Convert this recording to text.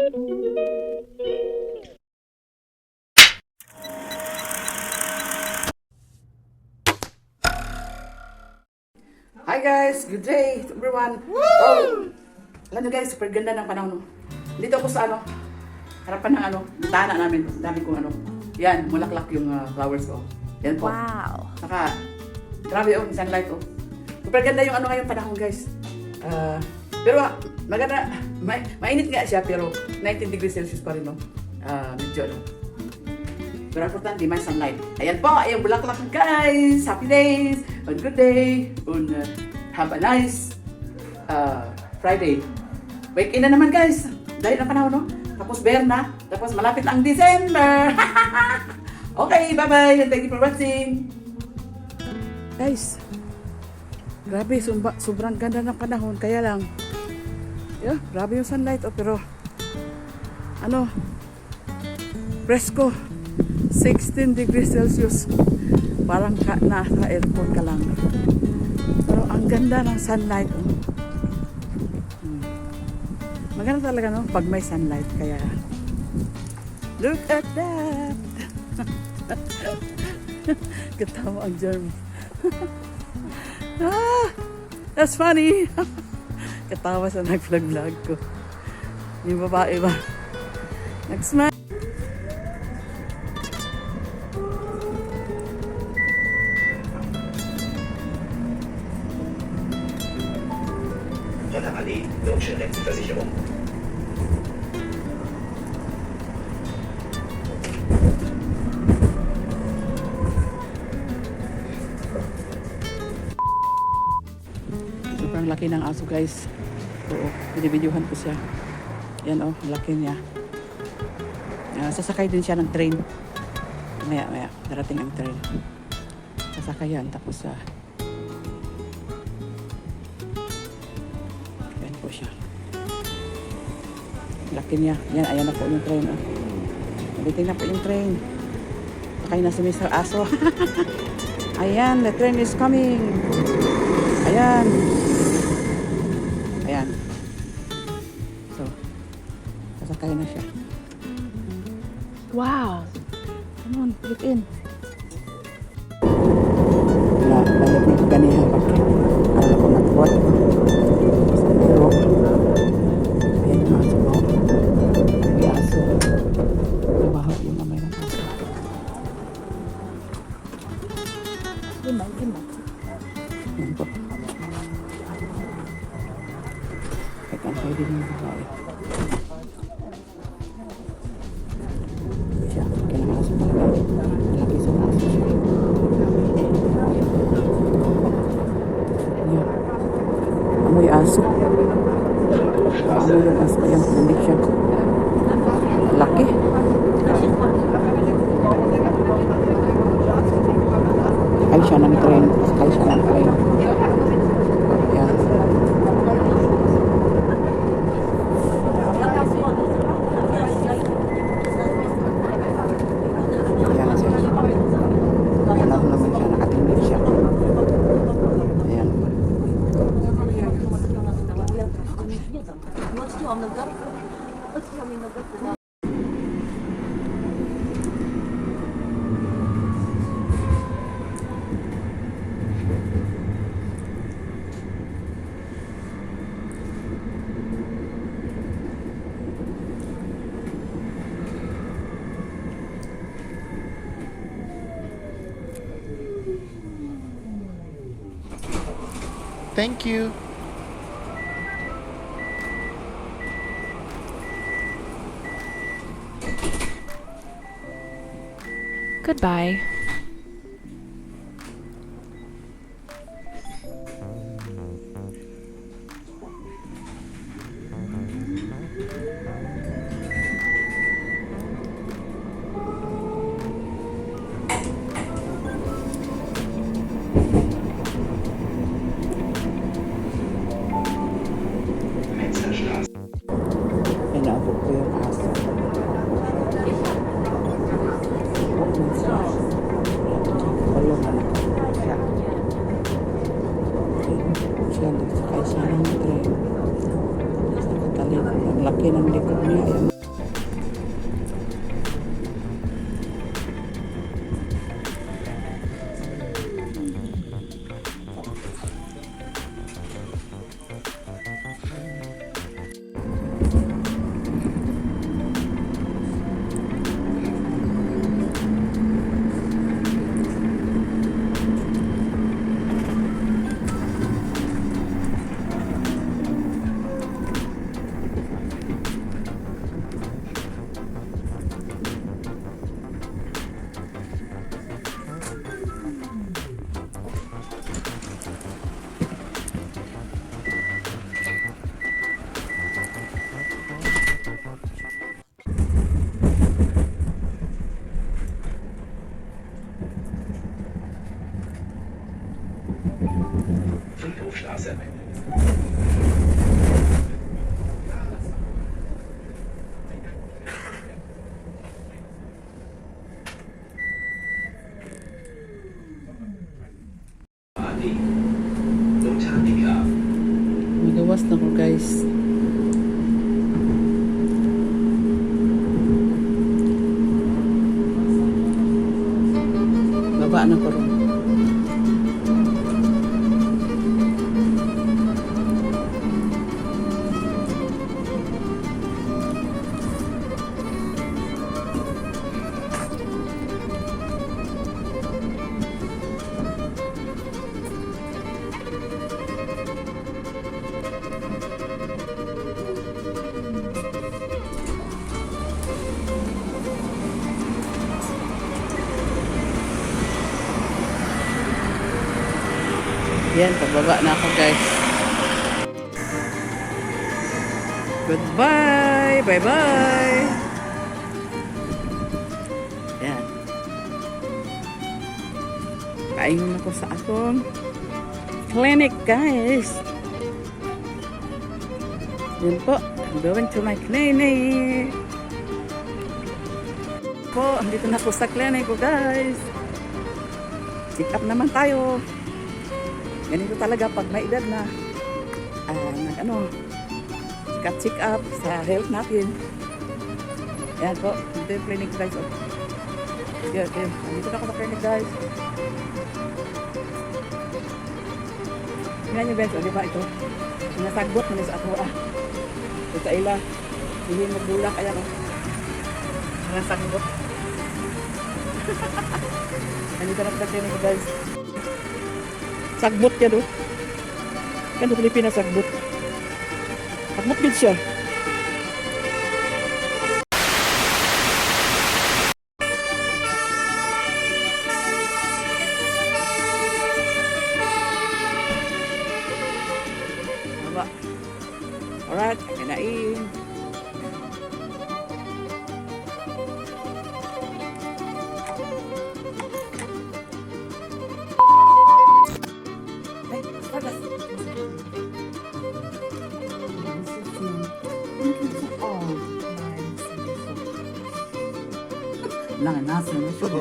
Hi guys! Good day to everyone! Oh, alam nyo guys, super ganda ng panahon. Dito ako sa harapan ng bintana namin. Dami kong yan, mulaklak yung flowers ko. Yan po. Wow! Saka, grabe yung sunlight oh. Super ganda yung ngayong panahon guys. Pero maganda, mainit nga siya pero 19 degrees Celsius pa rin no. Medyo pero importante, may sunlight. Ayan po, ayong bulaklak guys! Happy days! On good day! On have a nice Friday. Weekend na naman guys! Dahil ang panahon, no? Tapos Berna, tapos malapit ang December! Okay, bye-bye! And thank you for watching! Guys, grabe, sobrang ganda ng panahon. Kaya lang, yeah, grabe yung sunlight. Oh, pero, presko. 16 degrees Celsius. Parang nasa aircon ka lang. Pero ang ganda ng sunlight. Maganda talaga no pag may sunlight. Kaya look at that. Katawa ang germ. That's funny. Katawa sa nag-vlog ko. Yung babae ba? Nag-smile. Von der Allee, Deutsche Rentenversicherung. Sobrang laki ng aso guys. Oo, binibidyohan ko siya. Yan oh, laki niya. Sasakay din siya ng train. Maya, darating ang train. Sasakay yan, tapos yan po siya. Laki niya. Yan, ayan na po yung train. Oh. Nabiting na po yung train. Sakay na si Mr. Aso. Ayan, the train is coming. Ayan. Ayan. So, sasakay na siya. Wow! Come on, get in. Balik niya ganihan pag alam ko nagbuhat. Pero, ayan yung aso ko. May aso. Trabaho yung amay ng aso. Gimay. Yan po. Kahit ang pwede yung babae. Siya, kinakaso talaga. Malaki sa aso siya. Yan. Amoy aso. Amoy yung aso. Ayan, hindi siya. Laki. Sakay siya ng train. Ayan. Ayan siya. Alam naman siya. Nakatingin siya. Ayan. Thank you. Goodbye. Inaabot ko yung aso. Palungan ako siya. Siya, nagsakay siya ng train. Sa katalin. Ang laki ng likod niya. ano ko rin. Yan, pababa na ako guys. Goodbye! Bye-bye! Yan. Paingon ako sa akong clinic guys. Yan po. I'm going to my clinic. Po, andito na po sa clinic ko guys. Check up naman tayo. Ganito talaga pag may edad na check up sa health natin. Yan po, dito yung clinic guys. Oh. Yan, yan. Dito na ako sa clinic guys. Tingnan nyo guys, oh, di ba ito? Nasagbot mo na sa ako ito sa ila. Hindi magbulak, ayan oh. Nasagbot. Nandito na ako sa clinic guys. Sagbot yan, oh. Kan sa Pilipinas, sagbot. Sagbot din siya. Baba. Alright, kinain. Langan nasa na siya.